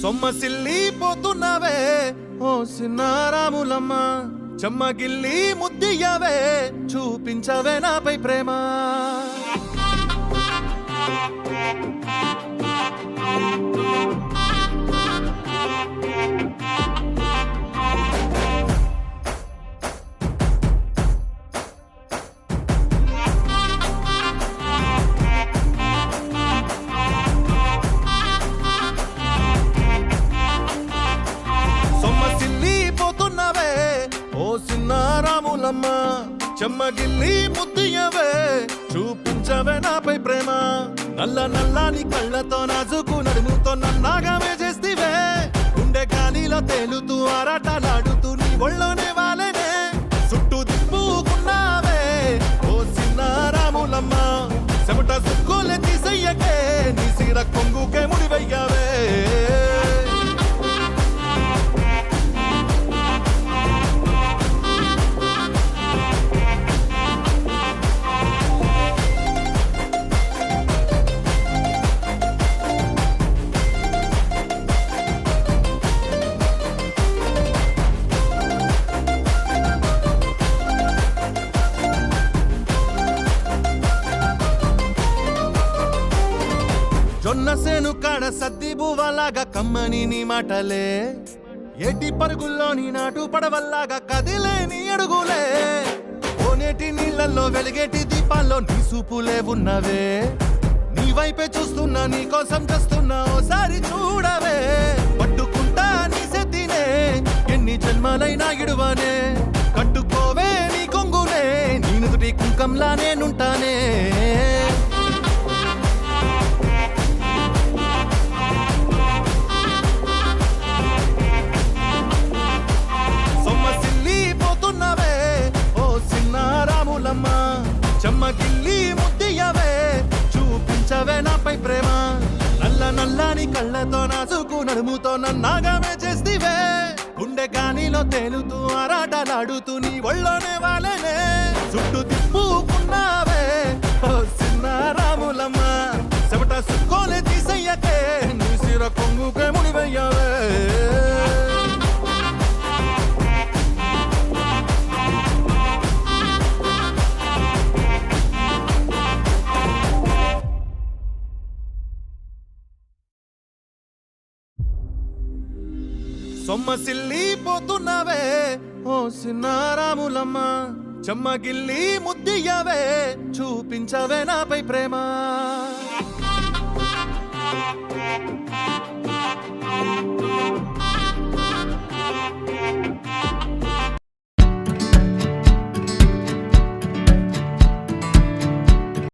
సొమ్మసిల్లిపోతున్నావే ఓ సిన్నారాములమ్మ, చెమ్మగిల్లి ముద్దియవే చూపించవే నాపై ప్రేమ. సొమ్మసిల్లిపోతున్నావే ఓ సిన్నారాములమ్మ, చెమ్మగిల్లి ముద్దియవే చూపించవే నాపై ప్రేమ. నల్ల నల్లాని కళ్ళతో నాజుకు నడుముతో నన్నాగమే చేస్తివే, గుండె గాలిలో తేలుతూ ఆరాటలాడుతూ నీ ఒళ్ళోనే వాలేనే. చుట్టూ దిప్పుకున్నావే ఓ సిన్నారాములమ్మ, చెమట సుక్కులే తీసయ్యకే నీ సిర కొంగుకే ముడివయ్యావే. జొన్నసేను కాడ సద్ది బువ్వలాగా కమ్మని నీ మాటలే, ఎట్టి పరుగుల్లో నీ నాటు పడవల్లాగా కదిలే నీ అడుగులే. కోనేటి నీళ్ళల్లో వెలిగేటి దీపాల్లో నీ సూపులే ఉన్నవే, నీ వైపే చూస్తున్నా నీ కోసం చేస్తున్నా ఓసారి చూడవే. పట్టుకుంటా నీ సెత్తినే ఎన్ని జన్మలైనా ఇడువనే, కట్టుకోవే నీ కొంగునే నీ నుదుటి కుంకంలా నేనుంటానే. చెమ్మగిల్లి ముద్దియవే చూపించవే నాపై ప్రేమ. నల్ల నల్లాని కళ్ళతో నాజుకు నడుముతో నన్నాగమే చేస్తివే, గుండె గాలిలో తేలుతూ ఆరాటలాడుతూ నీ ఒళ్ళోనే వాలేనే. చుట్టూ తిప్పుకున్నావే ఓ సిన్నారాములమ్మ, చెమట సుక్కోలే తీసయ్యకే నీ సిర కొంగుకే ముడివయ్యావే. సొమ్మసిల్లిపోతున్నావే ఓ సిన్నారాములమ్మ, చెమ్మగిల్లి ముద్దియవే చూపించవే నాపై ప్రేమ.